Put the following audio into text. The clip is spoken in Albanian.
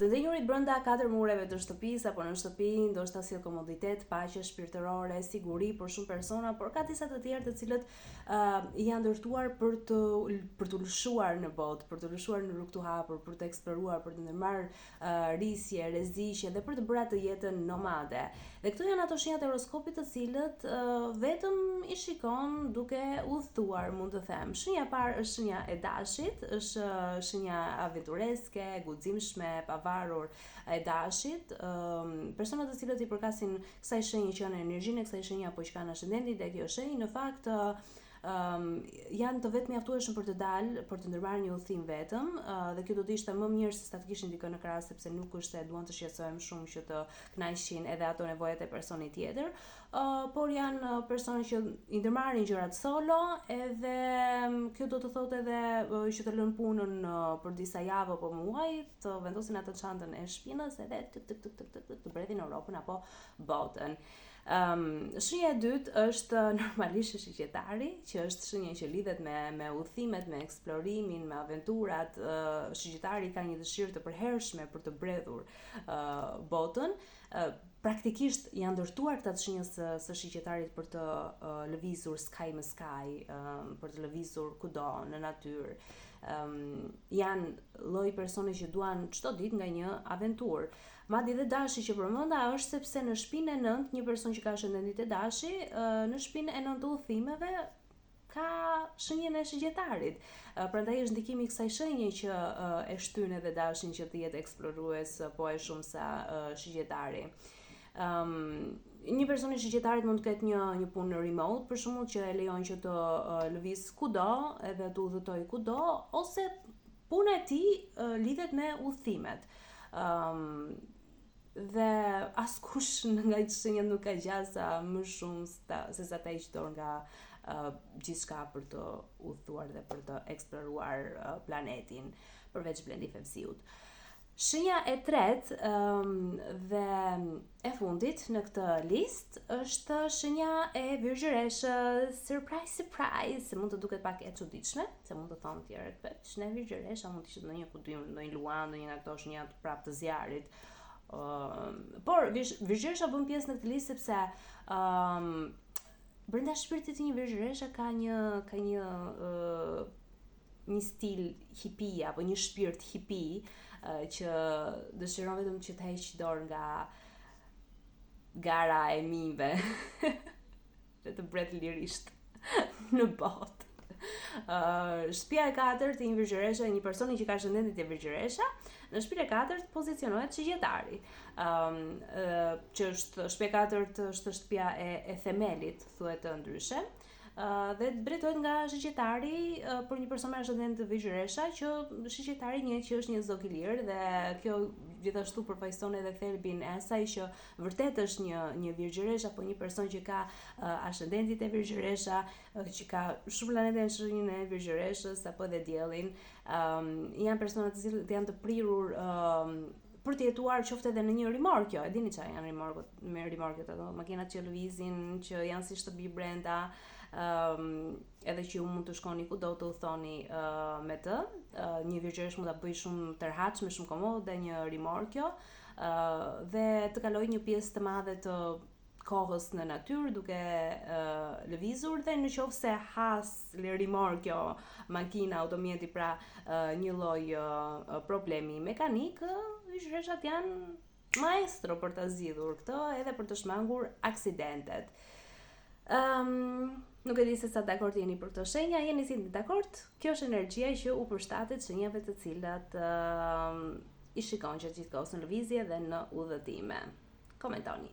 Të ndenjurit brenda 4 mureve të shtëpisë apo në shtëpi, ndoshta sjell komoditet, paqe shpirtërore, siguri për shumë persona, por ka disa të tjerë të cilët janë ndërtuar për të lëshuar në botë, për të lëshuar në rrugë të hapur, për të eksploruar, për të ndërmarrë risje, rreziqe dhe për të bërë atë jetën nomade. Dhe këto janë ato shenjat e horoskopit të cilët vetëm i shikon duke udhëtuar, mund të them. Shenja e parë është shenja e dashit, është shenja aventureske, guximshme, pavarur e dashit. Personat të cilët i përkasin kësaj shenje që janë energjinë e kësaj shenje apo që kanë ascendentin dhe kjo shenjë në fakt janë të vetë mjaftueshëm për të dalë, për të ndërmarrë një udhëtim vetëm, dhe kjo do të ishte më mirë se ta të kishin dikën në krah, sepse nuk është se duan të shqetësohem shumë që të kënaqësin edhe ato nevojat e personit tjetër, por janë persone që i ndërmarrin gjërat solo, edhe kjo do të thotë edhe që të lënë punën për disa javë apo muaj, të vendosin atë çantën e shpinës edhe të bredhin Europën apo botën. Shenja e dytë është normalisht shigjetari, që është shenja që lidhet me udhëtimet, me eksplorimin, me aventurat. Shigjetari ka një dëshirë të përhershme për të bredhur botën. Praktikisht janë ndërtuar këta të shenjës së shigjetarit për të lëvizur sky me sky, për të lëvizur kudo në natyrë. Janë lloj persone që duan çdo ditë nga një aventurë. Madje dhe dashi që përmenda është sepse në shpinën e 9, një person që ka ascendentin e dashi, në shpinën e 9 të udhëtimeve ka shenjën e shigjetarit. Prandaj është ndikimi i kësaj shenje që e shtyn edhe dashin që të jetë eksplorues po e shumë sa shigjetari. Një person i shigjetarit mund të ketë një punë remote, për shembull, që e lejon që të lëviz kudo edhe të udhëtoj kudo, ose puna e tij lidhet me udhëtimet. Dhe askush nga shenjat nuk ka gjasa më shumë se sa ta hiq dorë nga gjithçka për të udhëtuar dhe për të eksploruar planetin, përveç Blendi Fevziut. Shenja e tretë dhe e fundit në këtë listë është shenja e Virgjëreshës. Surprise, surprise, se mund të duket pak e çuditshme, se mund të thonë tjerët, që ne Virgjëresha mund të ishte ndonjë luan, ndonjë nga këto shenja prapë të zjarrit. Por Virgjëresha bën pjesë në këtë listë sepse brenda shpirtit të një Virgjëresha ka një stil hippie apo një shpirt hippie që dëshiron vetëm që të heq dorë nga gara e mijve dhe të bret lirisht në botë. Shtëpia e 4 e një Virgjëresha, një personi që ka ascendentin e Virgjëresha, në shtëpinë e 4 pozicionohet shigjetari, që është shtëpia e 4 është shtëpia e themelit, thuhet ndryshe. Dhe drejtohet nga shigjetari për një person me ascendent të Virgjëresha, që shigjetari njëhet që është një zog i lirë, dhe kjo gjithashtu përfaqëson edhe thelbin e asaj që vërtet është një Virgjëresh apo një person që ka ascendentin e Virgjëresha, që ka shumë planete në shenjën e Virgjëreshës apo edhe diellin. Janë persona të cilët janë të prirur për të jetuar qoftë edhe në një rimorkjo. E dini çfarë janë rimorkjot? Me rimorkjot ato makinat që lëvizin, që janë si shtëpi brenda, edhe që ju mund të shkoni kudo të udhëtoni me të. Një Virgjëresh mund ta bëj shumë tërhatshme, shumë komode një rimorkjo, dhe të kaloj një pjesë të madhe të kohës në natyrë duke lëvizur, dhe në qoftë se has rimorkjo, makina, automjeti, pra një lloj problemi mekanik, Virgjëreshat janë maestro për ta zgjidhur këtë edhe për të shmangur aksidentet. Nuk e di se sa dakord jeni për këtë shenja. Jeni si dakord? Kjo është energjia që u përshtatet shenjave të cilat i shikon që gjithkohës në lëvizje dhe në udhëtime. Komentoni.